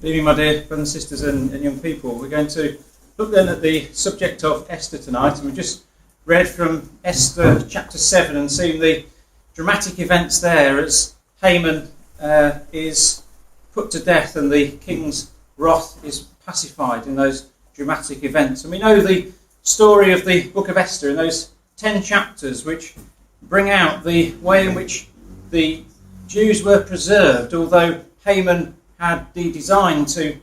Good evening, my dear brothers and sisters and young people. We're going to look then at the subject of Esther tonight, and we've just read from Esther chapter 7 and seen the dramatic events there as Haman is put to death and the king's wrath is pacified in those dramatic events. And we know the story of the book of Esther in those 10 chapters, which bring out the way in which the Jews were preserved, although Haman had the design to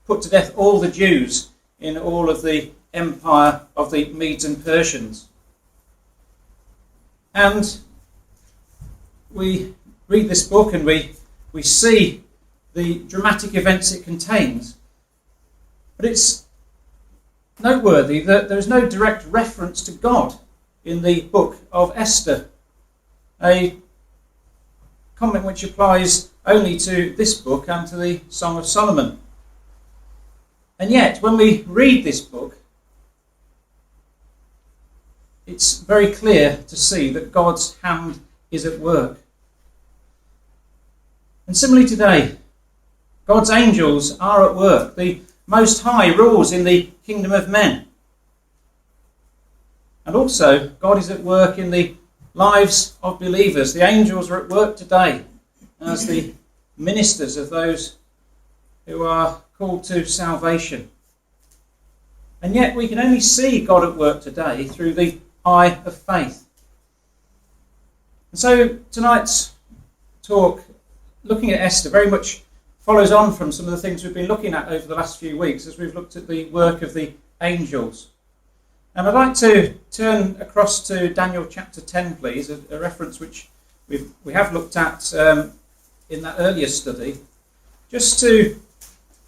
put to death all the Jews in all of the empire of the Medes and Persians. And we read this book and we see the dramatic events it contains. But it's noteworthy that there is no direct reference to God in the book of Esther, a comment which applies only to this book and to the Song of Solomon. And yet, when we read this book, it's very clear to see that God's hand is at work. And similarly today, God's angels are at work. The Most High rules in the kingdom of men. And also, God is at work in the lives of believers. The angels are at work today as the ministers of those who are called to salvation. And yet we can only see God at work today through the eye of faith. And so tonight's talk, looking at Esther, very much follows on from some of the things we've been looking at over the last few weeks as we've looked at the work of the angels. And I'd like to turn across to Daniel chapter 10, please, a reference which we have looked at in that earlier study, just to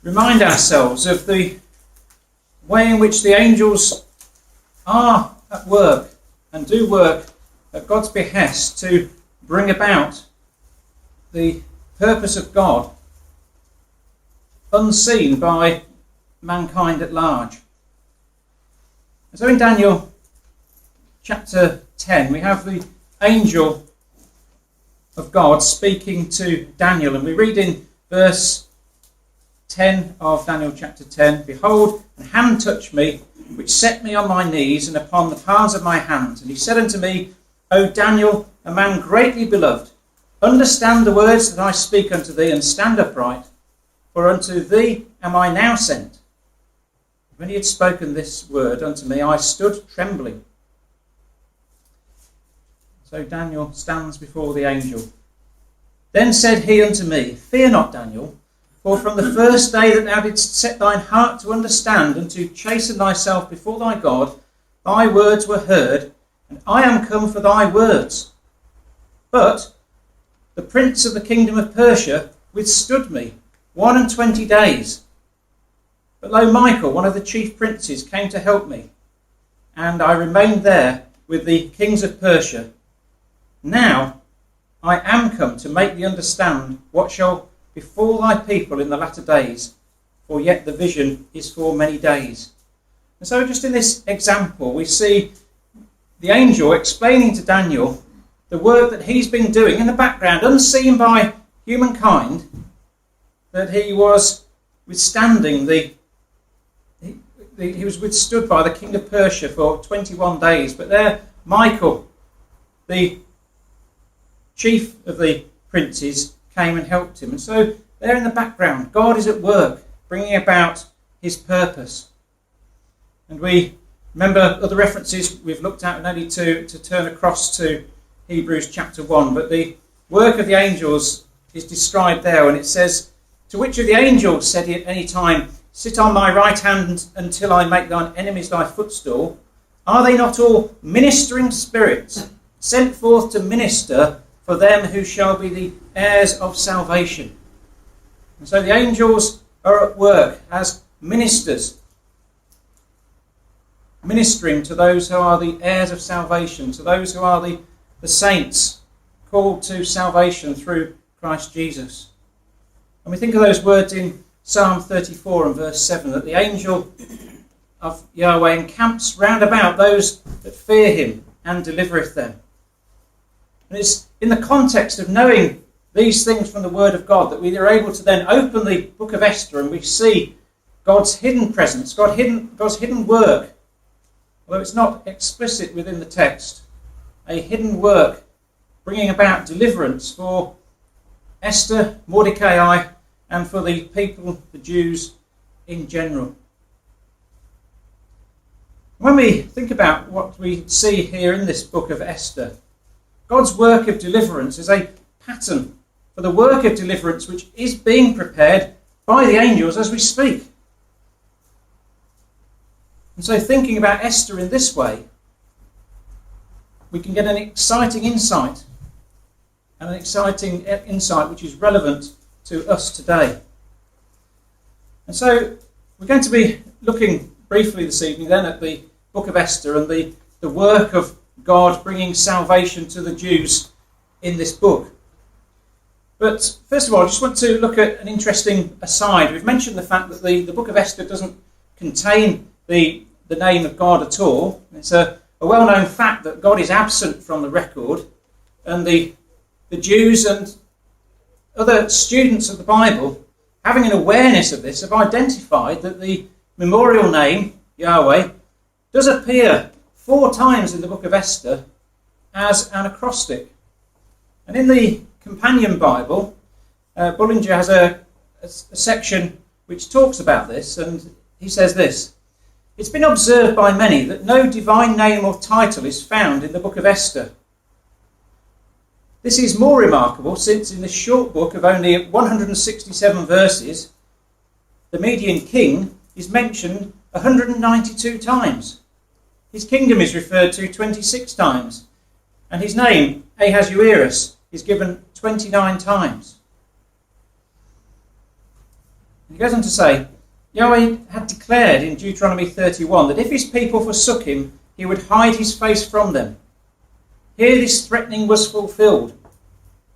remind ourselves of the way in which the angels are at work and do work at God's behest to bring about the purpose of God unseen by mankind at large. So in Daniel chapter 10, we have the angel of God speaking to Daniel, and we read in verse 10 of Daniel chapter 10, "Behold, an hand touched me, which set me on my knees and upon the palms of my hands. And he said unto me, O Daniel, a man greatly beloved, understand the words that I speak unto thee, and stand upright, for unto thee am I now sent." When he had spoken this word unto me, I stood trembling. So Daniel stands before the angel. Then said he unto me, Fear not, Daniel, for from the first day that thou didst set thine heart to understand and to chasten thyself before thy God, thy words were heard, and I am come for thy words. But the prince of the kingdom of Persia withstood me 21 days. But lo, Michael, one of the chief princes, came to help me, and I remained there with the kings of Persia. Now I am come to make thee understand what shall befall thy people in the latter days, for yet the vision is for many days. And so just in this example, we see the angel explaining to Daniel the work that he's been doing in the background, unseen by humankind, that he was withstanding he was withstood by the king of Persia for 21 days. But there, Michael, the chief of the princes, came and helped him. And so there in the background, God is at work, bringing about his purpose. And we remember other references we've looked at, and only to turn across to Hebrews chapter 1. But the work of the angels is described there, and it says, "To which of the angels said he at any time, Sit on my right hand until I make thine enemies thy footstool? Are they not all ministering spirits, sent forth to minister for them who shall be the heirs of salvation?" And so the angels are at work as ministers, ministering to those who are the heirs of salvation, to those who are the saints called to salvation through Christ Jesus. And we think of those words in Psalm 34 and verse 7, that the angel of Yahweh encamps round about those that fear him and delivereth them. And it's in the context of knowing these things from the Word of God, that we are able to then open the book of Esther and we see God's hidden presence, God's hidden work, although it's not explicit within the text, a hidden work bringing about deliverance for Esther, Mordecai, and for the people, the Jews in general. When we think about what we see here in this book of Esther, God's work of deliverance is a pattern for the work of deliverance which is being prepared by the angels as we speak. And so thinking about Esther in this way, we can get an exciting insight, which is relevant to us today. And so we're going to be looking briefly this evening then at the book of Esther and the work of God bringing salvation to the Jews in this book. But first of all, I just want to look at an interesting aside. We've mentioned the fact that the book of Esther doesn't contain the name of God at all. It's a well-known fact that God is absent from the record, and the Jews and other students of the Bible, having an awareness of this, have identified that the memorial name, Yahweh, does appear 4 times in the book of Esther as an acrostic. And in the companion Bible, Bullinger has a section which talks about this, and he says this: "It's been observed by many that no divine name or title is found in the book of Esther. This is more remarkable since in this short book of only 167 verses, the Median king is mentioned 192 times. His kingdom is referred to 26 times, and his name, Ahasuerus, is given 29 times." He goes on to say, Yahweh had declared in Deuteronomy 31 that if his people forsook him, he would hide his face from them. Here this threatening was fulfilled,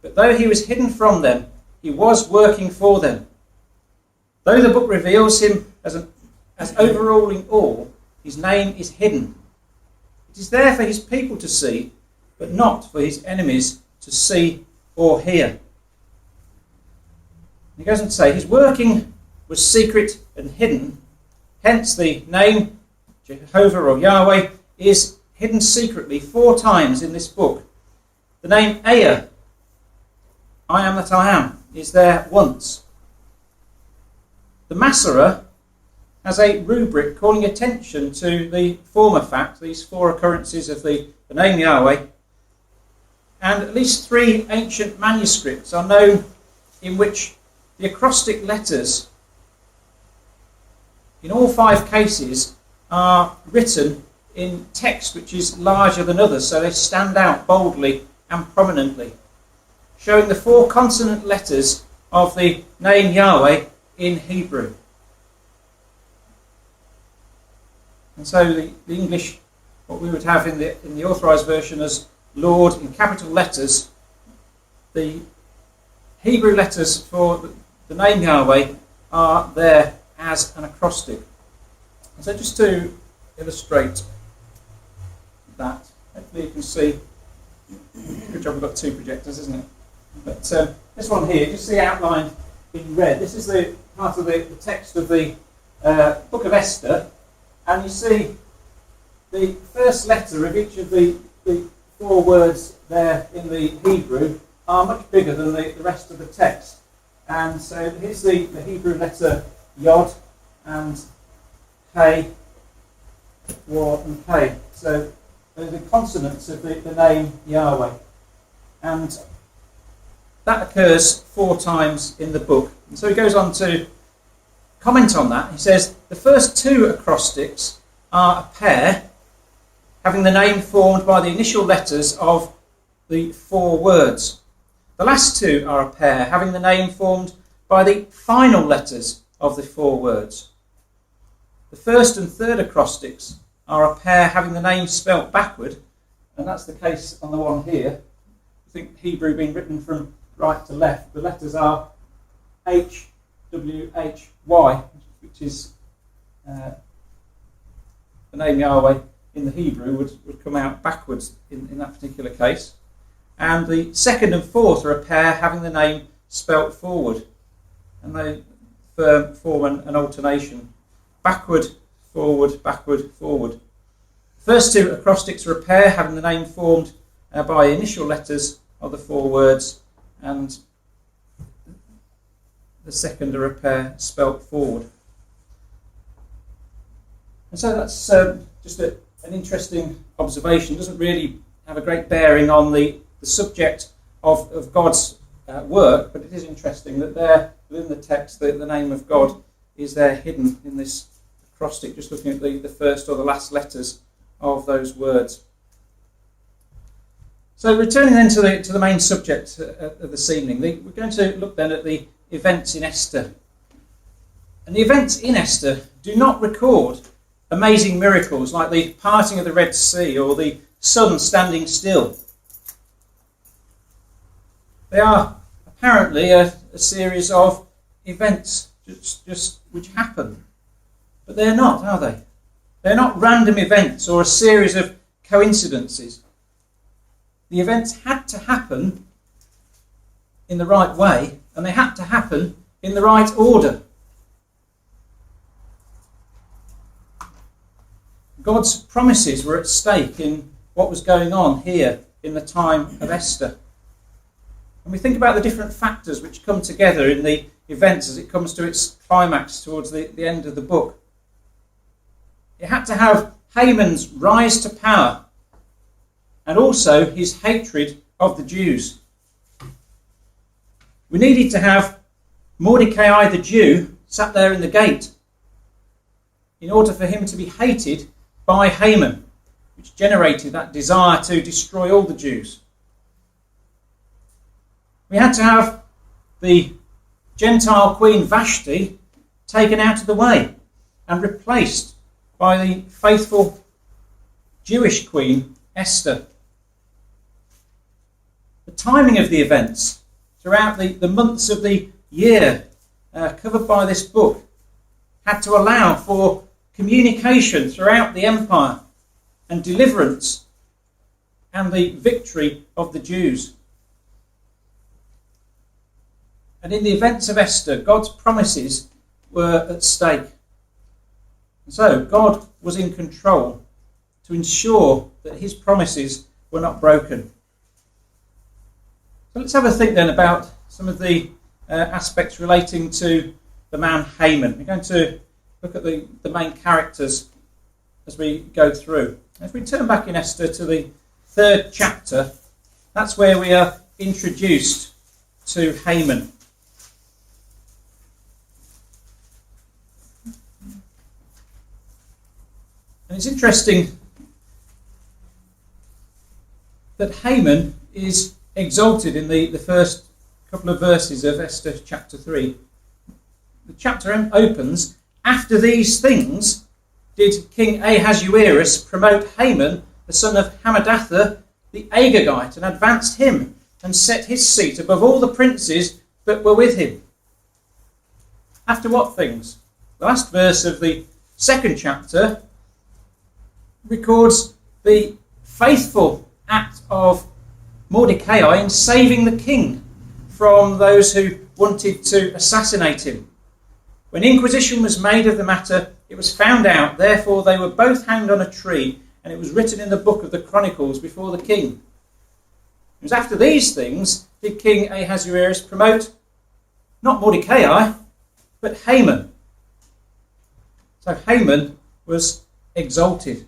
but though he was hidden from them, he was working for them. Though the book reveals him as overruling all, his name is hidden. It is there for his people to see, but not for his enemies to see or hear. He goes on to say, his working was secret and hidden, hence the name Jehovah or Yahweh is hidden secretly 4 times in this book. The name I am that I am, is there once. The Masorah has a rubric calling attention to the former fact, these 4 occurrences of the name Yahweh, and at least 3 ancient manuscripts are known in which the acrostic letters in all 5 cases are written in text which is larger than others, so they stand out boldly and prominently, showing the 4 consonant letters of the name Yahweh in Hebrew. And so the English, what we would have in the authorized version as Lord in capital letters, the Hebrew letters for the name Yahweh are there as an acrostic. And so just to illustrate that, hopefully you can see, good job we've got 2 projectors, isn't it? But this one here, just see outlined in red. This is the part of the text of the book of Esther, and you see the first letter of each of the 4 words there in the Hebrew are much bigger than the rest of the text. And so here's the Hebrew letter Yod and K, War and K. So they're the consonants of the name Yahweh. And that occurs 4 times in the book. And so he goes on to comment on that. He says, the first 2 acrostics are a pair, having the name formed by the initial letters of the 4 words. The last 2 are a pair, having the name formed by the final letters of the 4 words. The first and third acrostics are a pair having the name spelt backward, and that's the case on the one here. I think Hebrew being written from right to left. The letters are H, W, H, Y, which is the name Yahweh in the Hebrew would come out backwards in that particular case. and the second and fourth are a pair having the name spelt forward. And they form an alternation. Backward, forward, backward, forward. The first two acrostics are a pair having the name formed by initial letters of the four words, and the second are a pair spelt forward. And so that's just an interesting observation. It doesn't really have a great bearing on the subject of God's work, but it is interesting that there within the text the name of God is there hidden in this acrostic, just looking at the first or the last letters of those words. So returning then to the main subject of this evening, we're going to look then at the events in Esther. And the events in Esther do not record amazing miracles like the parting of the Red Sea or the sun standing still. They are apparently a series of events just which happen. But they're not, are they? They're not random events or a series of coincidences. The events had to happen in the right way, and they had to happen in the right order. God's promises were at stake in what was going on here in the time of Esther. And we think about the different factors which come together in the events as it comes to its climax towards the end of the book. It had to have Haman's rise to power and also his hatred of the Jews. We needed to have Mordecai the Jew sat there in the gate in order for him to be hated by Haman, which generated that desire to destroy all the Jews. We had to have the Gentile queen Vashti taken out of the way and replaced by the faithful Jewish queen Esther. The timing of the events throughout the months of the year covered by this book had to allow for communication throughout the empire and deliverance and the victory of the Jews. And in the events of Esther, God's promises were at stake. And so God was in control to ensure that his promises were not broken. So let's have a think then about some of the aspects relating to the man Haman. We're going to look at the main characters as we go through. If we turn back in Esther to the 3rd chapter, that's where we are introduced to Haman. And it's interesting that Haman is exalted in the first couple of verses of Esther chapter 3. The chapter opens, "After these things did King Ahasuerus promote Haman, the son of Hammedatha, the Agagite, and advanced him and set his seat above all the princes that were with him." After what things? The last verse of the 2nd chapter records the faithful act of Mordecai in saving the king from those who wanted to assassinate him. When inquisition was made of the matter, it was found out, therefore they were both hanged on a tree, and it was written in the book of the Chronicles before the king. It was after these things did King Ahasuerus promote not Mordecai, but Haman. So Haman was exalted,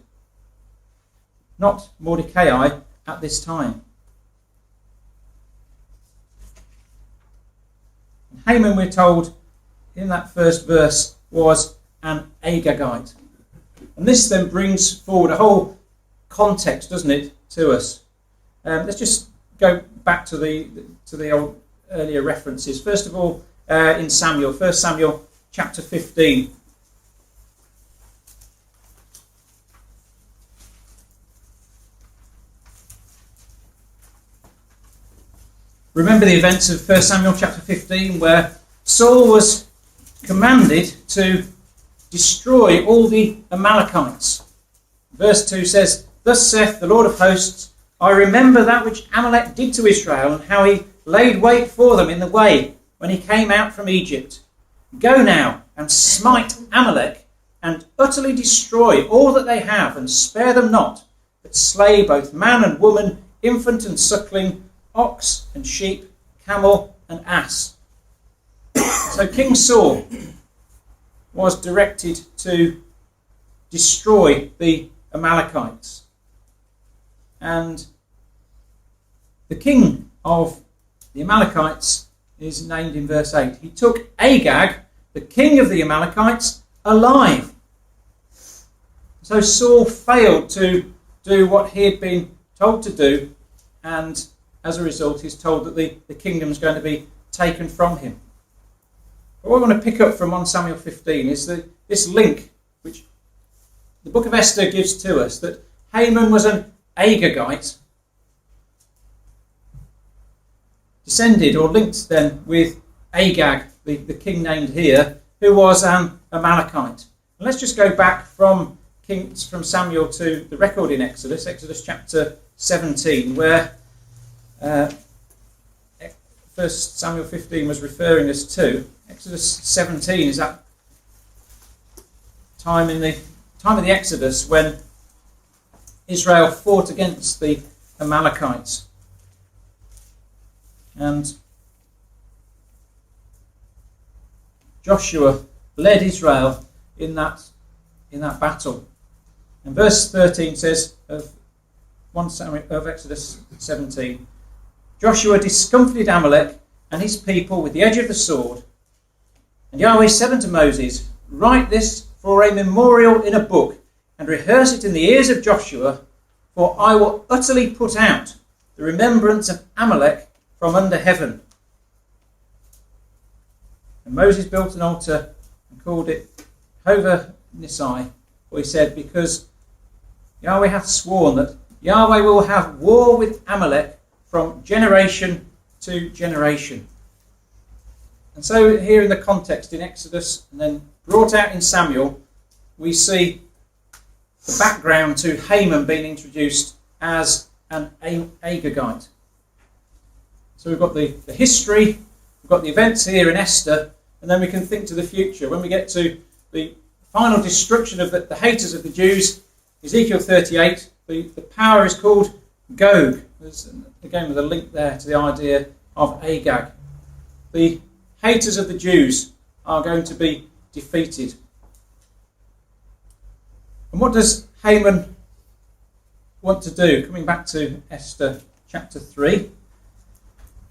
not Mordecai at this time. And Haman, we're told in that first verse, was an Agagite. And this then brings forward a whole context, doesn't it, to us. Let's just go back to the old earlier references. First of all, in Samuel, 1 Samuel chapter 15. Remember the events of 1 Samuel chapter 15 where Saul was commanded to destroy all the Amalekites. Verse 2 says, "Thus saith the Lord of hosts, I remember that which Amalek did to Israel, and how he laid wait for them in the way when he came out from Egypt. Go now and smite Amalek, and utterly destroy all that they have, and spare them not, but slay both man and woman, infant and suckling, ox and sheep, camel and ass. So King Saul was directed to destroy the Amalekites. And the king of the Amalekites is named in verse 8. He took Agag, the king of the Amalekites, alive. So Saul failed to do what he had been told to do, and as a result he's told that the kingdom is going to be taken from him. But what I want to pick up from 1 Samuel 15 is this link which the book of Esther gives to us, that Haman was an Agagite, descended or linked then with Agag, the king named here, who was an Amalekite. And let's just go back from Samuel to the record in Exodus chapter 17, where 1 Samuel 15 was referring us to. Exodus 17 is that time of the Exodus when Israel fought against the Amalekites. And Joshua led Israel in that battle. And verse 13 says of Exodus 17, Joshua discomfited Amalek and his people with the edge of the sword. And Yahweh said unto Moses, write this for a memorial in a book, and rehearse it in the ears of Joshua, for I will utterly put out the remembrance of Amalek from under heaven. And Moses built an altar and called it Jehovah Nissi, for he said, because Yahweh hath sworn that Yahweh will have war with Amalek from generation to generation. And so here in the context in Exodus and then brought out in Samuel, we see the background to Haman being introduced as an Agagite. So we've got the history, we've got the events here in Esther, and then we can think to the future. When we get to the final destruction of the haters of the Jews, Ezekiel 38, the power is called Gog. There's, again, with a link there to the idea of Agag. The haters of the Jews are going to be defeated. And what does Haman want to do? Coming back to Esther chapter 3.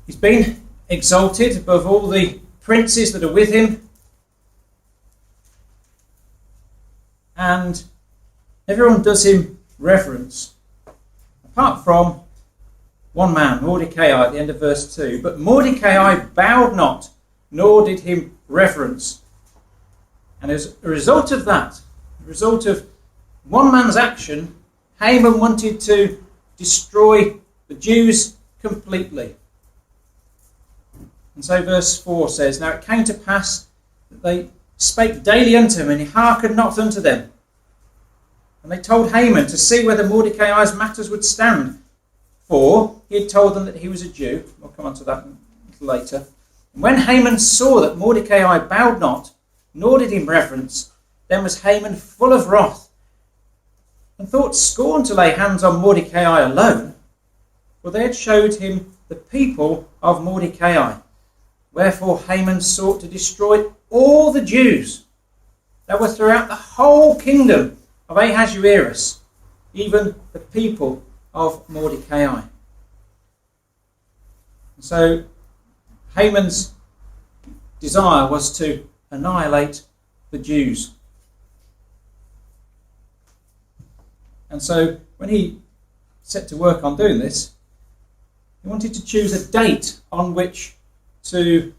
He's been exalted above all the princes that are with him. And everyone does him reverence. Apart from one man, Mordecai, at the end of verse 2. But Mordecai bowed not, nor did him reverence. And as a result of that, a result of one man's action, Haman wanted to destroy the Jews completely. And so verse 4 says, now it came to pass that they spake daily unto him, and he hearkened not unto them. And they told Haman to see whether Mordecai's matters would stand. For he had told them that he was a Jew. We'll come on to that later. And when Haman saw that Mordecai bowed not, nor did him reverence, then was Haman full of wrath, and thought scorn to lay hands on Mordecai alone, for they had showed him the people of Mordecai. Wherefore Haman sought to destroy all the Jews that were throughout the whole kingdom of Ahasuerus, even the people of Mordecai. And so Haman's desire was to annihilate the Jews. And so when he set to work on doing this, he wanted to choose a date on which to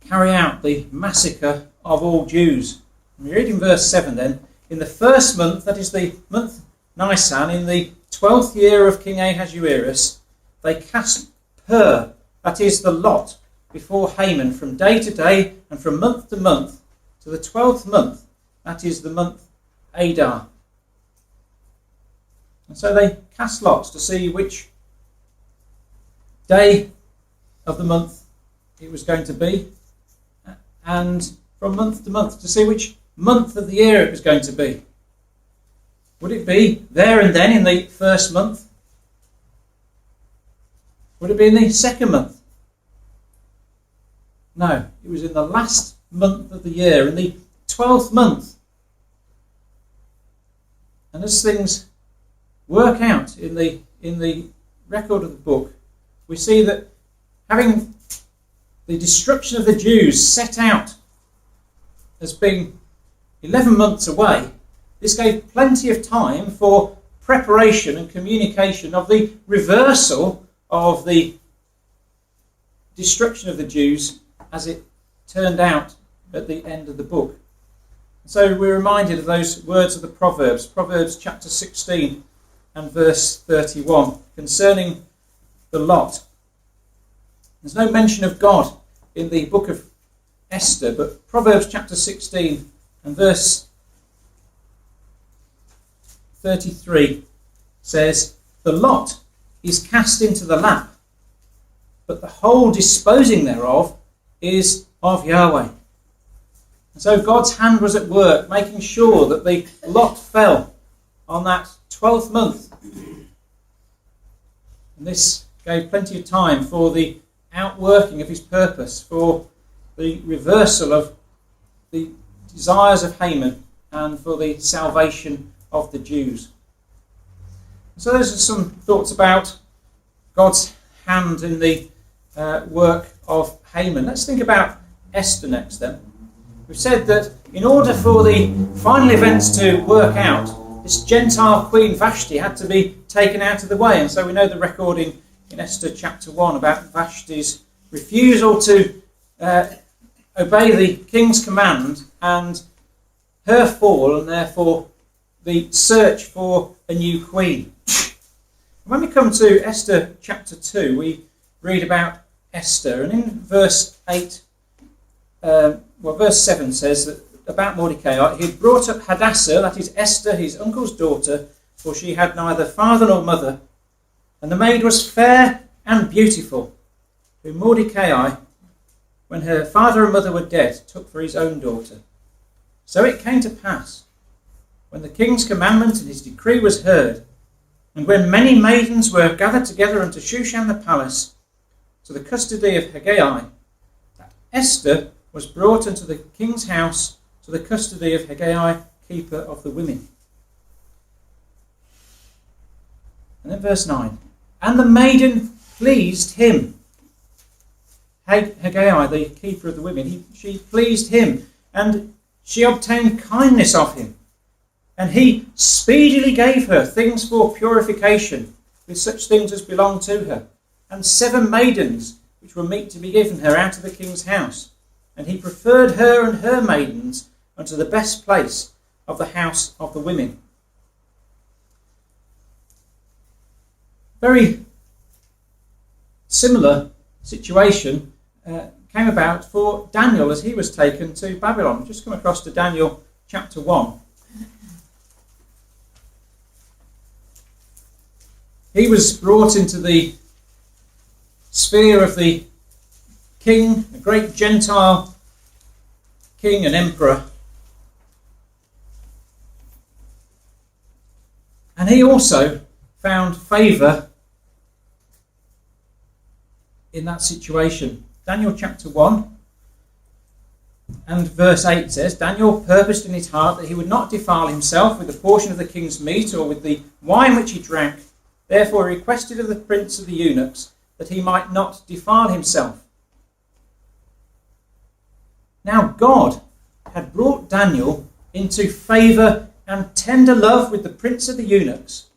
carry out the massacre of all Jews. And we read in verse 7 then, in the first month, that is the month Nisan, in the 12th year of King Ahasuerus, they cast pur, that is the lot, before Haman from day to day and from month to month, to the 12th month, that is the month Adar. And so they cast lots to see which day of the month it was going to be, and from month to month to see which month of the year it was going to be. Would it be there and then in the first month? Would it be in the second month? No, it was in the last month of the year, in the 12th month. And as things work out in the record of the book, we see that having the destruction of the Jews set out as being 11 months away, this gave plenty of time for preparation and communication of the reversal of the destruction of the Jews as it turned out at the end of the book. So we're reminded of those words of the Proverbs chapter 16 and verse 31, concerning the lot. There's no mention of God in the book of Esther, but Proverbs chapter 16 and verse 33 says, "The lot is cast into the lap, but the whole disposing thereof is of Yahweh." And so God's hand was at work, making sure that the lot fell on that 12th month. And this gave plenty of time for the outworking of his purpose, for the reversal of the desires of Haman, and for the salvation of the Jews. So those are some thoughts about God's hand in the work of Haman. Let's think about Esther next then. We've said that in order for the final events to work out, this Gentile queen Vashti had to be taken out of the way. And so we know the recording in Esther chapter 1 about Vashti's refusal to obey the king's command and her fall, and therefore the search for a new queen. When we come to Esther chapter 2, we read about Esther, and in verse 7 says that about Mordecai, he had brought up Hadassah, that is Esther, his uncle's daughter, for she had neither father nor mother, and the maid was fair and beautiful, whom Mordecai, when her father and mother were dead, took for his own daughter. So it came to pass, when the king's commandment and his decree was heard, and when many maidens were gathered together unto Shushan the palace, to the custody of Hegai, that Esther was brought unto the king's house, to the custody of Hegai, keeper of the women. And then verse 9, and the maiden pleased him. Hegai, the keeper of the women, she pleased him, and she obtained kindness of him. And he speedily gave her things for purification, with such things as belonged to her, and 7 maidens, which were meet to be given her out of the king's house. And he preferred her and her maidens unto the best place of the house of the women. Very similar situation came about for Daniel as he was taken to Babylon. Just come across to Daniel chapter 1. He was brought into the sphere of the king, a great Gentile king and emperor. And he also found favour in that situation. Daniel chapter 1 and verse 8 says, Daniel purposed in his heart that he would not defile himself with a portion of the king's meat or with the wine which he drank. Therefore he requested of the prince of the eunuchs that he might not defile himself. Now God had brought Daniel into favour and tender love with the prince of the eunuchs.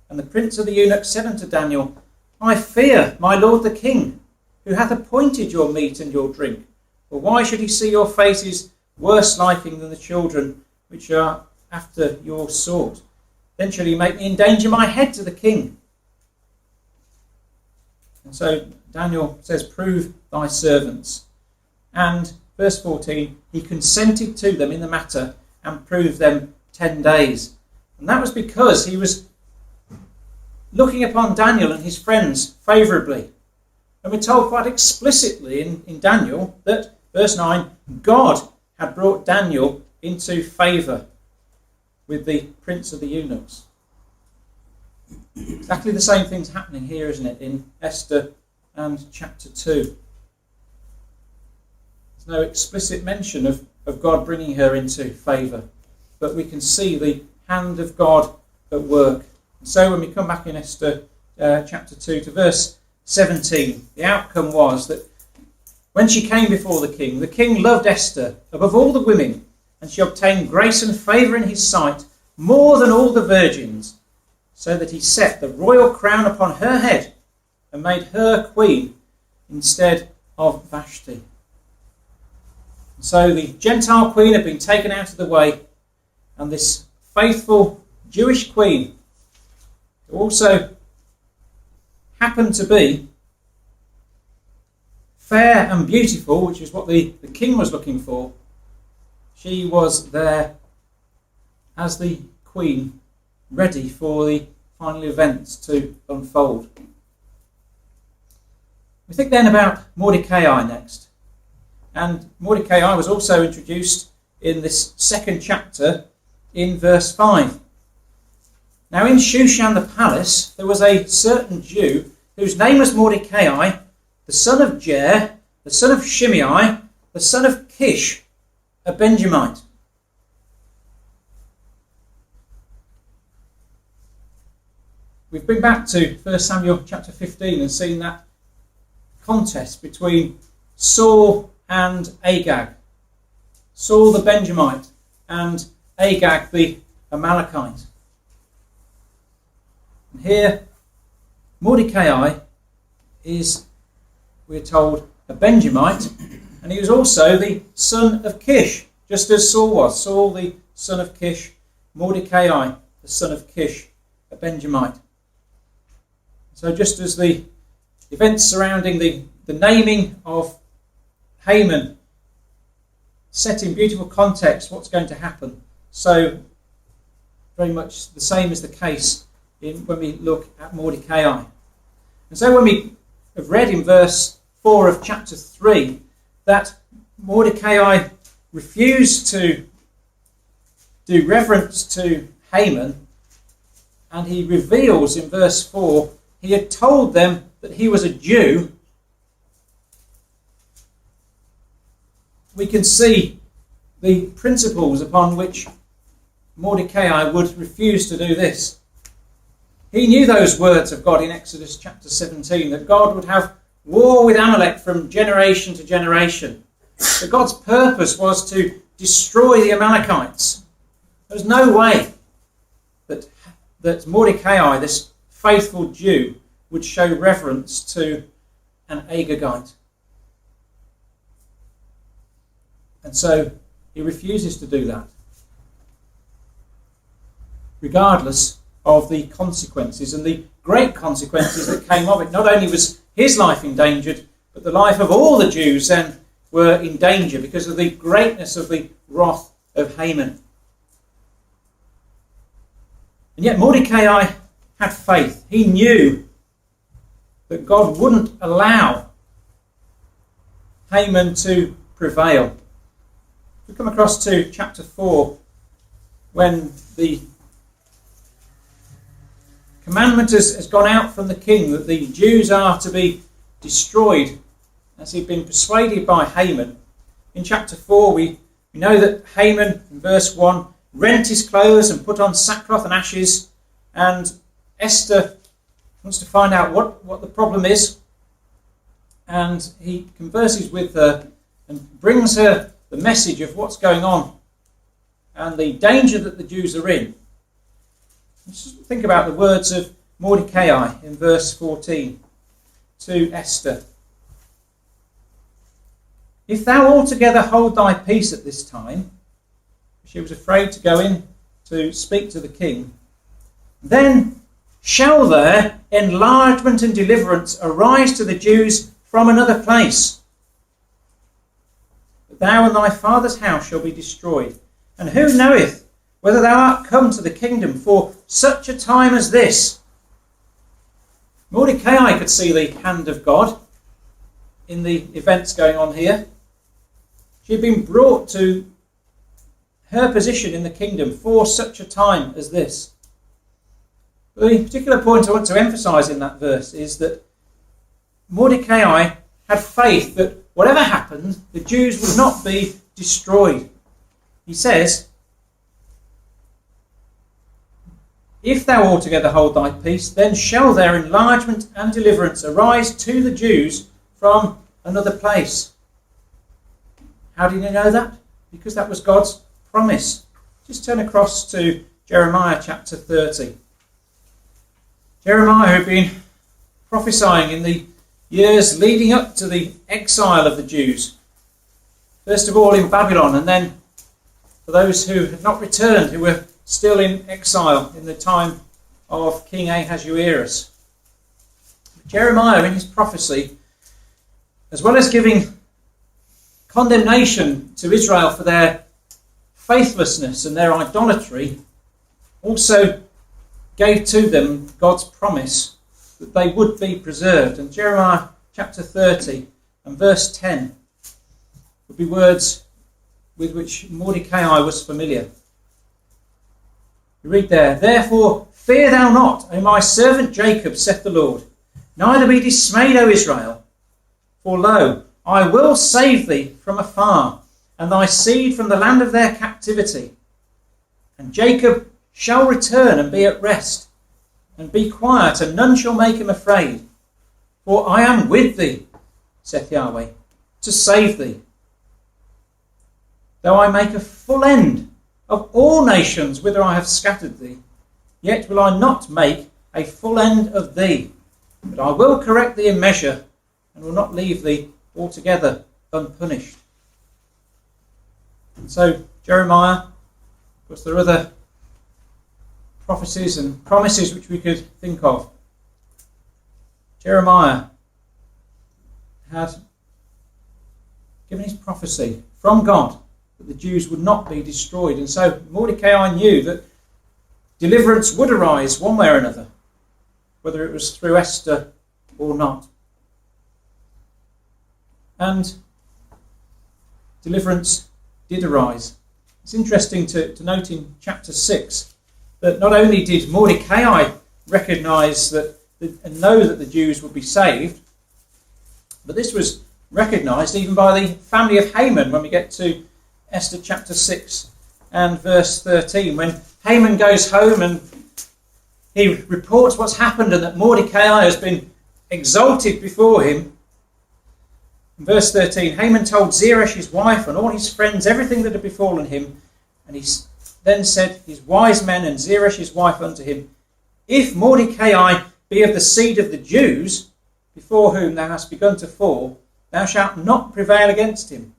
And the prince of the eunuchs said unto Daniel, I fear my lord the king, who hath appointed your meat and your drink. For why should he see your faces worse liking than the children which are after your sort? Then shall he make me endanger my head to the king. And so Daniel says, prove thy servants. And verse 14, he consented to them in the matter and proved them 10 days. And that was because he was looking upon Daniel and his friends favourably. And we're told quite explicitly in Daniel that, verse 9, God had brought Daniel into favour with the prince of the eunuchs. Exactly the same thing's happening here, isn't it, in Esther and chapter 2. There's no explicit mention of God bringing her into favour, but we can see the hand of God at work. And so when we come back in Esther chapter 2 to verse 17, the outcome was that when she came before the king loved Esther above all the women, and she obtained grace and favour in his sight more than all the virgins, so that he set the royal crown upon her head and made her queen instead of Vashti. And so the Gentile queen had been taken out of the way, and this faithful Jewish queen, who also happened to be fair and beautiful, which is what the king was looking for, she was there as the queen, ready for the final events to unfold. We think then about Mordecai next. And Mordecai was also introduced in this second chapter in verse 5. Now in Shushan the palace there was a certain Jew whose name was Mordecai, the son of Jair, the son of Shimei, the son of Kish, a Benjamite. We've been back to 1 Samuel chapter 15 and seen that contest between Saul and Agag. Saul the Benjamite and Agag the Amalekite. And here, Mordecai is, we're told, a Benjamite, and he was also the son of Kish, just as Saul was. Saul the son of Kish, Mordecai the son of Kish, a Benjamite. So just as the events surrounding the naming of Haman set in beautiful context what's going to happen, so very much the same is the case when we look at Mordecai. And so when we have read in verse 4 of chapter 3 that Mordecai refused to do reverence to Haman, and he reveals in verse 4 he had told them that he was a Jew, we can see the principles upon which Mordecai would refuse to do this. He knew those words of God in Exodus chapter 17, that God would have war with Amalek from generation to generation. That God's purpose was to destroy the Amalekites. There was no way that Mordecai, this faithful Jew, would show reverence to an Agagite. And so he refuses to do that, regardless of the consequences and the great consequences that came of it. Not only was his life endangered, but the life of all the Jews then were in danger because of the greatness of the wrath of Haman. And yet Mordecai had faith. He knew that God wouldn't allow Haman to prevail. We come across to chapter 4, when the commandment has gone out from the king that the Jews are to be destroyed, as he'd been persuaded by Haman. In chapter 4 we know that Haman, in verse 1, rent his clothes and put on sackcloth and ashes, and Esther wants to find out what the problem is, and he converses with her and brings her the message of what's going on and the danger that the Jews are in. Just think about the words of Mordecai in verse 14 to Esther. If thou altogether hold thy peace at this time, she was afraid to go in to speak to the king, then shall there enlargement and deliverance arise to the Jews from another place. But thou and thy father's house shall be destroyed. And who knoweth whether thou art come to the kingdom for such a time as this? Mordecai could see the hand of God in the events going on here. She had been brought to her position in the kingdom for such a time as this. The particular point I want to emphasise in that verse is that Mordecai had faith that whatever happened, the Jews would not be destroyed. He says, "If thou altogether hold thy peace, then shall their enlargement and deliverance arise to the Jews from another place." How did he know that? Because that was God's promise. Just turn across to Jeremiah chapter 30. Jeremiah had been prophesying in the years leading up to the exile of the Jews. First of all in Babylon, and then for those who had not returned, who were still in exile in the time of King Ahasuerus. Jeremiah, in his prophecy, as well as giving condemnation to Israel for their faithlessness and their idolatry, also gave to them God's promise that they would be preserved. And Jeremiah chapter 30 and verse 10 would be words with which Mordecai was familiar. You read there, "Therefore fear thou not, O my servant Jacob, saith the Lord, neither be dismayed, O Israel. For lo, I will save thee from afar, and thy seed from the land of their captivity. And Jacob shall return and be at rest, and be quiet, and none shall make him afraid. For I am with thee, saith Yahweh, to save thee. Though I make a full end of all nations whither I have scattered thee, yet will I not make a full end of thee, but I will correct thee in measure, and will not leave thee altogether unpunished." And so Jeremiah, of course there are other prophecies and promises which we could think of. Jeremiah had given his prophecy from God that the Jews would not be destroyed. And so Mordecai knew that deliverance would arise one way or another, whether it was through Esther or not. And deliverance did arise. It's interesting to note in chapter 6 that not only did Mordecai recognise that and know that the Jews would be saved, but this was recognised even by the family of Haman when we get to Esther chapter 6 and verse 13. When Haman goes home and he reports what's happened and that Mordecai has been exalted before him. In verse 13, Haman told Zeresh his wife and all his friends everything that had befallen him, and he then said his wise men and Zeresh his wife unto him, "If Mordecai be of the seed of the Jews, before whom thou hast begun to fall, thou shalt not prevail against him,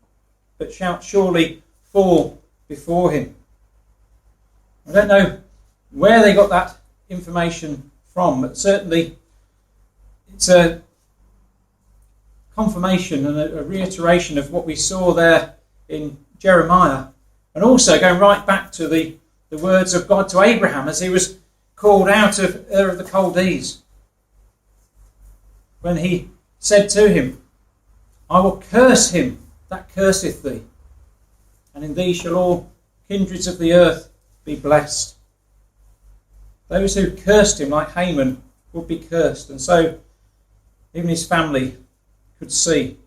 but shalt surely fall before him." I don't know where they got that information from, but certainly it's a confirmation and a reiteration of what we saw there in Jeremiah, and also going right back to the words of God to Abraham as he was called out of Ur of the Chaldees, when he said to him, "I will curse him that curseth thee, and in thee shall all kindreds of the earth be blessed." Those who cursed him, like Haman, would be cursed. And so even his family could see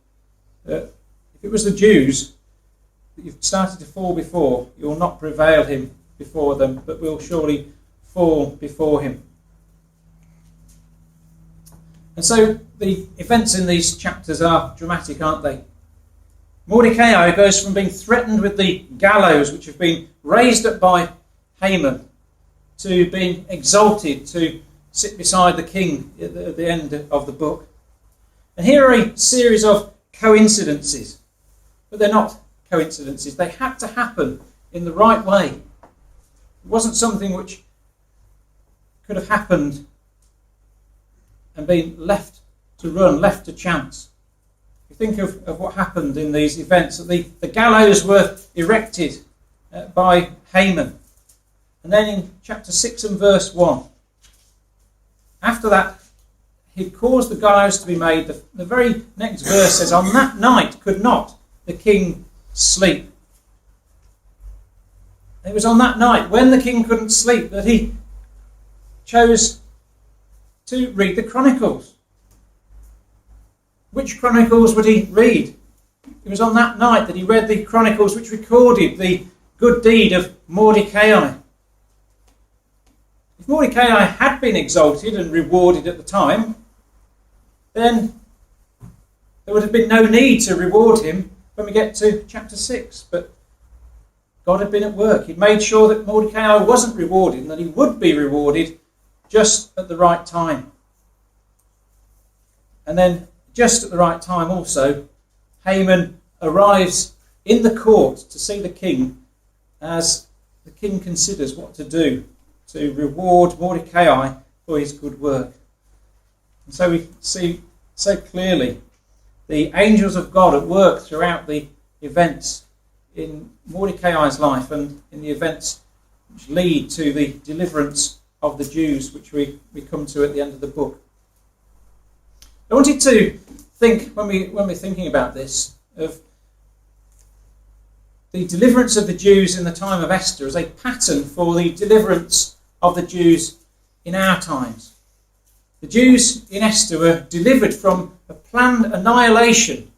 that if it was the Jews that you've started to fall before, you will not prevail him before them, but will surely fall before him. And so the events in these chapters are dramatic, aren't they? Mordecai goes from being threatened with the gallows, which have been raised up by Haman, to being exalted to sit beside the king at the end of the book. And here are a series of coincidences, but they're not coincidences. They had to happen in the right way. It wasn't something which could have happened and been left to run, left to chance. You think of what happened in these events. The gallows were erected by Haman. And then in chapter 6 and verse 1, after that, he caused the gallows to be made. The very next verse says, on that night could not the king sleep. It was on that night, when the king couldn't sleep, that he chose to read the Chronicles. Which Chronicles would he read? It was on that night that he read the Chronicles which recorded the good deed of Mordecai. If Mordecai had been exalted and rewarded at the time, then there would have been no need to reward him when we get to chapter 6. But God had been at work. He'd made sure that Mordecai wasn't rewarded and that he would be rewarded just at the right time. And then, just at the right time also, Haman arrives in the court to see the king as the king considers what to do to reward Mordecai for his good work. And so we see so clearly the angels of God at work throughout the events in Mordecai's life and in the events which lead to the deliverance of the Jews, which we come to at the end of the book. I wanted to think, when we're thinking about this, of the deliverance of the Jews in the time of Esther as a pattern for the deliverance of the Jews in our times. The Jews in Esther were delivered from a planned annihilation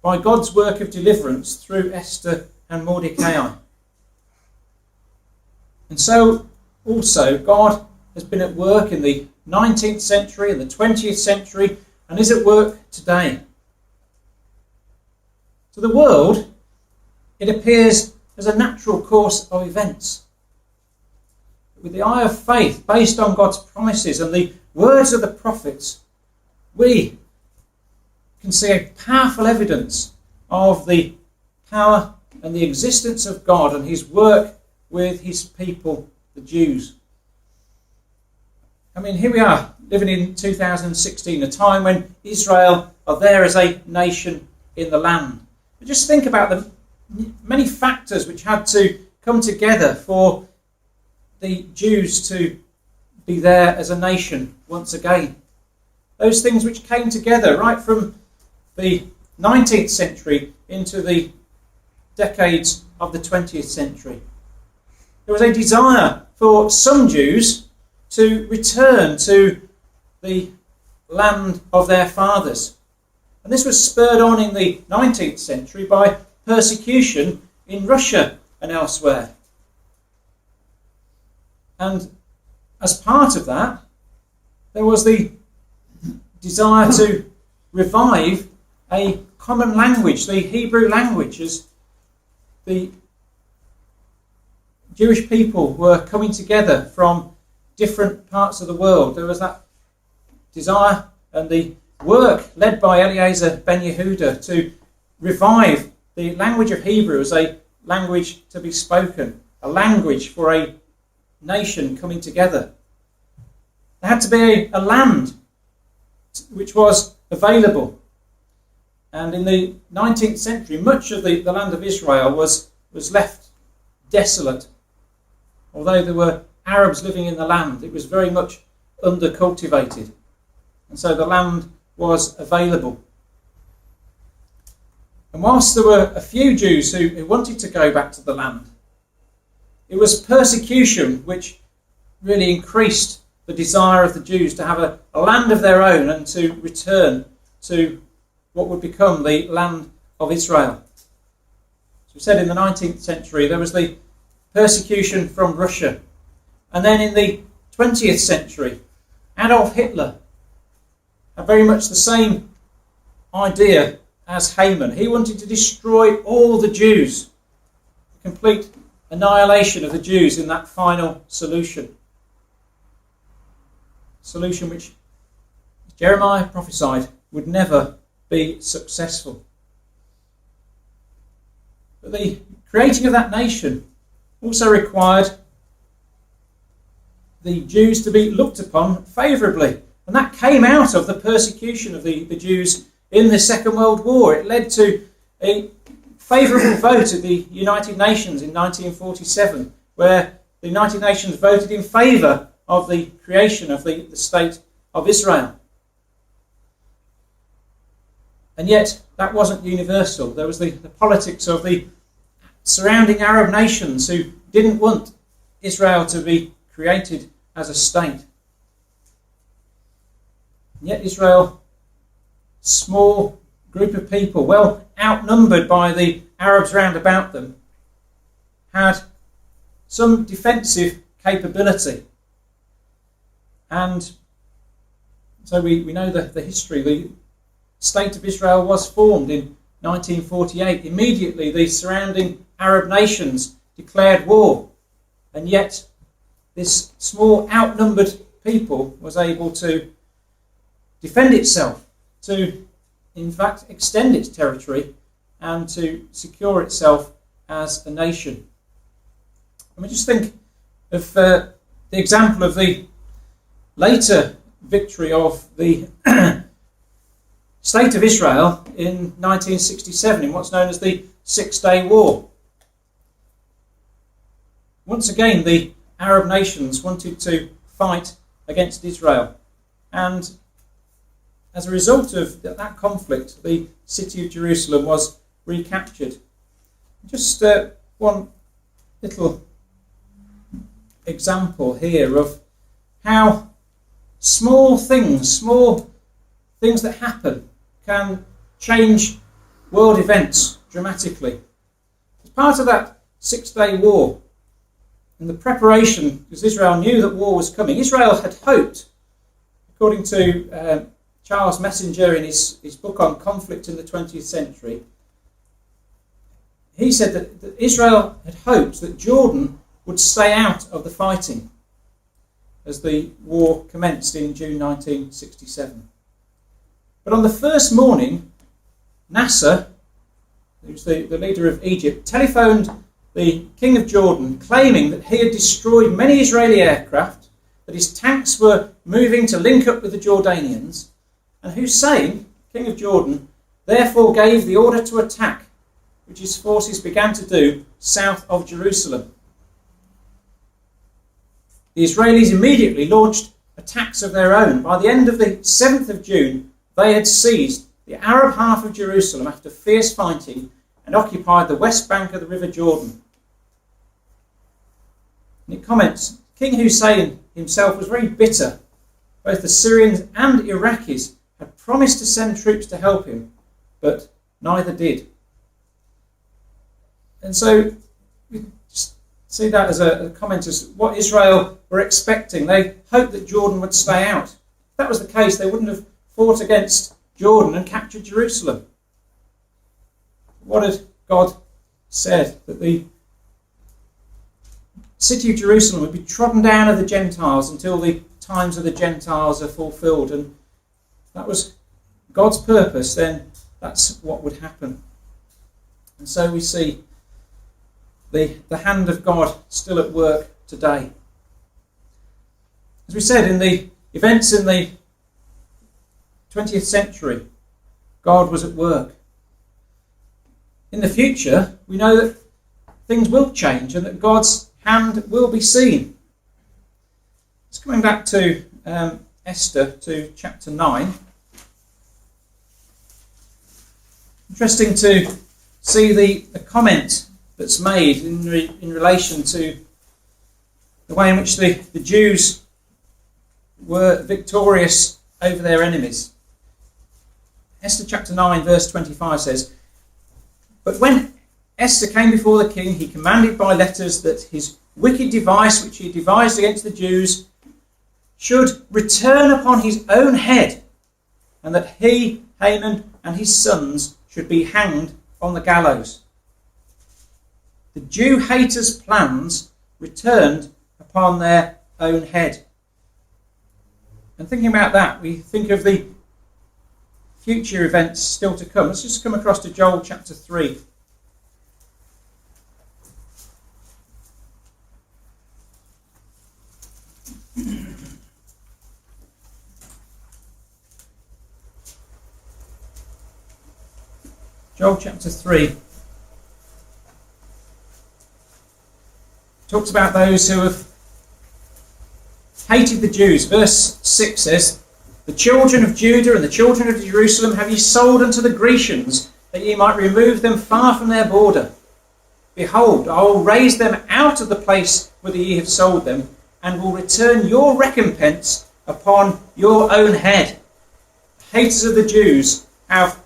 by God's work of deliverance through Esther and Mordecai. And so also God has been at work in the 19th century and the 20th century and is at work today. To the world, it appears as a natural course of events. With the eye of faith, based on God's promises and the words of the prophets, we can see a powerful evidence of the power and the existence of God and his work with his people, the Jews. I mean, here we are, living in 2016, a time when Israel are there as a nation in the land. But just think about the many factors which had to come together for the Jews to be there as a nation once again. Those things which came together right from the 19th century into the decades of the 20th century. There was a desire for some Jews to return to the land of their fathers. And this was spurred on in the 19th century by persecution in Russia and elsewhere. And as part of that, there was the desire to revive a common language, the Hebrew language, as the Jewish people were coming together from different parts of the world. There was that desire and the work led by Eliezer ben Yehuda to revive the language of Hebrew as a language to be spoken, a language for a nation coming together. There had to be a land which was available. And in the 19th century, much of the land of Israel was left desolate. Although there were Arabs living in the land, it was very much undercultivated. And so the land was available. And whilst there were a few Jews who wanted to go back to the land, it was persecution which really increased the desire of the Jews to have a land of their own and to return to what would become the land of Israel. As we said, in the 19th century, there was the persecution from Russia. And then in the 20th century, Adolf Hitler had very much the same idea as Haman. He wanted to destroy all the Jews, complete annihilation of the Jews in that final solution. Solution which Jeremiah prophesied would never be successful. But the creating of that nation also required the Jews to be looked upon favourably. And that came out of the persecution of the Jews in the Second World War. It led to a favourable vote of the United Nations in 1947, where the United Nations voted in favour of the creation of the state of Israel. And yet, that wasn't universal. There was the politics of the surrounding Arab nations who didn't want Israel to be created as a state. And yet Israel, small group of people, well outnumbered by the Arabs round about them, had some defensive capability. And so we know the history. The State of Israel was formed in 1948. Immediately the surrounding Arab nations declared war, and yet this small outnumbered people was able to defend itself, to in fact extend its territory and to secure itself as a nation. And we just think of the example of the later victory of the State of Israel in 1967 in what's known as the Six-Day War. Once again, the Arab nations wanted to fight against Israel, and as a result of that conflict, the city of Jerusalem was recaptured. Just one little example here of how small things that happen can change world events dramatically. As part of that Six-Day War, and the preparation, because Israel knew that war was coming, Israel had hoped, according to Charles Messenger in his book on conflict in the 20th century, he said that Israel had hoped that Jordan would stay out of the fighting as the war commenced in June 1967. But on the first morning, Nasser, who's the leader of Egypt, telephoned the king of Jordan, claiming that he had destroyed many Israeli aircraft, that his tanks were moving to link up with the Jordanians, and Hussein, king of Jordan, therefore gave the order to attack, which his forces began to do south of Jerusalem. The Israelis immediately launched attacks of their own. By the end of the 7th of June, they had seized the Arab half of Jerusalem after fierce fighting and occupied the west bank of the River Jordan. And it comments, King Hussein himself was very bitter. Both the Syrians and Iraqis had promised to send troops to help him, but neither did. And so we see that as a comment as what Israel were expecting. They hoped that Jordan would stay out. If that was the case, they wouldn't have fought against Jordan and captured Jerusalem. What had God said? That the city of Jerusalem would be trodden down of the Gentiles until the times of the Gentiles are fulfilled. And that was God's purpose, then that's what would happen. And so we see the hand of God still at work today. As we said, in the events in the 20th century, God was at work. In the future, we know that things will change and that God's hand will be seen. Just coming back to Esther, to chapter 9. Interesting to see the comment that's made in relation to the way in which the Jews were victorious over their enemies. Esther chapter 9 verse 25 says, "But when Esther came before the king, he commanded by letters that his wicked device which he devised against the Jews should return upon his own head, and that he, Haman, and his sons should be hanged on the gallows." The Jew haters' plans returned upon their own head. And thinking about that, we think of the future events still to come. Let's just come across to Joel chapter 3. Joel chapter 3 talks about those who have hated the Jews. Verse 6 says, The children of Judah and the children of Jerusalem have ye sold unto the Grecians, that ye might remove them far from their border. Behold, I will raise them out of the place whither ye have sold them, and will return your recompense upon your own head. Haters of the Jews have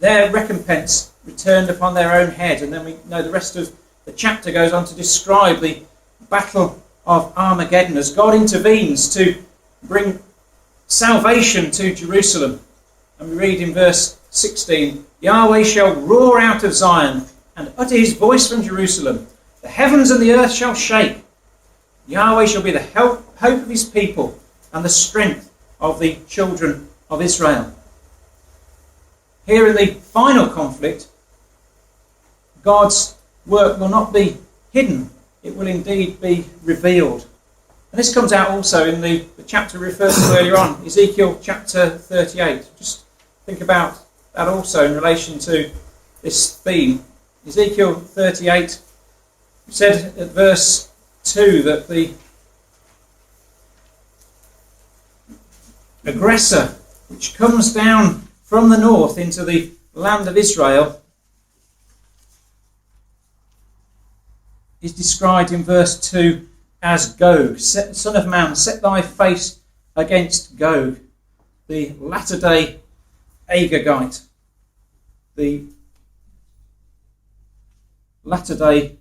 their recompense returned upon their own head. And then we know the rest of the chapter goes on to describe the battle of Armageddon as God intervenes to bring salvation to Jerusalem. And we read in verse 16, Yahweh shall roar out of Zion and utter his voice from Jerusalem. The heavens and the earth shall shake. Yahweh shall be the hope of his people and the strength of the children of Israel. Here in the final conflict, God's work will not be hidden. It will indeed be revealed. And this comes out also in the chapter referred to earlier on, Ezekiel chapter 38. Just think about that also in relation to this theme. Ezekiel 38, we said at verse 2 that the aggressor which comes down from the north into the land of Israel is described in verse 2 as Gog. Son of man, set thy face against Gog, the latter-day Agagite, the latter-day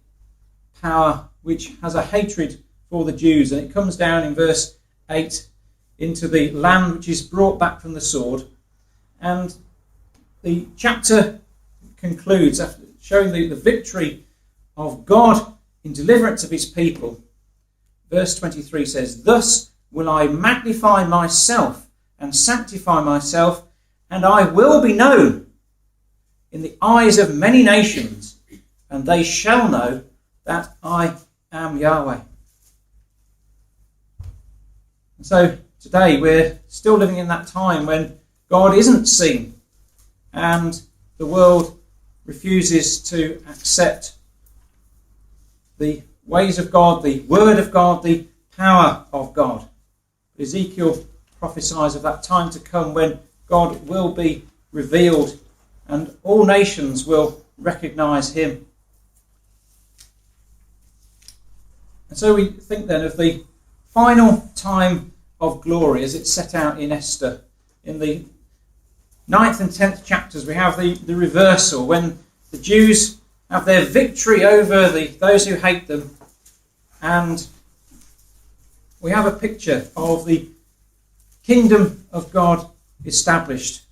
power which has a hatred for the Jews. And it comes down in verse 8 into the land which is brought back from the sword. And the chapter concludes after showing the victory of God in deliverance of his people. Verse 23 says, Thus will I magnify myself and sanctify myself, and I will be known in the eyes of many nations, and they shall know that I am Yahweh. And so today we're still living in that time when God isn't seen and the world refuses to accept the ways of God, the word of God, the power of God. Ezekiel prophesies of that time to come when God will be revealed and all nations will recognize him. And so we think then of the final time of glory as it's set out in Esther. In the 9th and 10th chapters we have the reversal when the Jews have their victory over those who hate them, and we have a picture of the kingdom of God established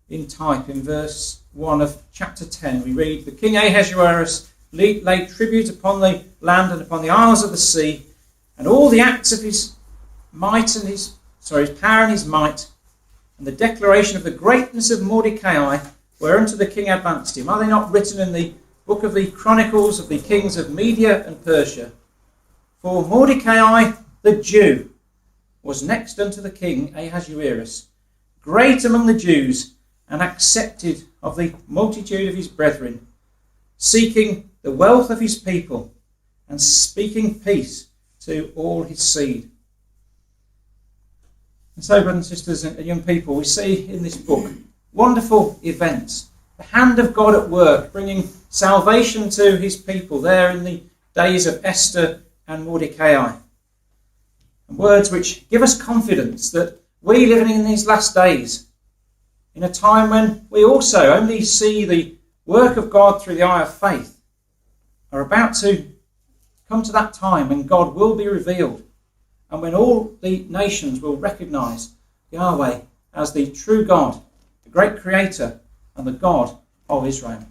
in type. In verse 1 of chapter 10 we read, The king Ahasuerus laid tribute upon the land and upon the isles of the sea, and all the acts of his might and his power and his might, and the declaration of the greatness of Mordecai whereunto the king advanced him. Are they not written in the book of the Chronicles of the kings of Media and Persia? For Mordecai the Jew was next unto the king Ahasuerus, great among the Jews, and accepted of the multitude of his brethren, seeking the wealth of his people, and speaking peace to all his seed. And so, brothers and sisters and young people, we see in this book wonderful events, the hand of God at work, bringing salvation to his people there in the days of Esther and Mordecai. And words which give us confidence that we living in these last days, in a time when we also only see the work of God through the eye of faith, are about to come to that time when God will be revealed and when all the nations will recognize Yahweh as the true God, the great creator and the God of Israel.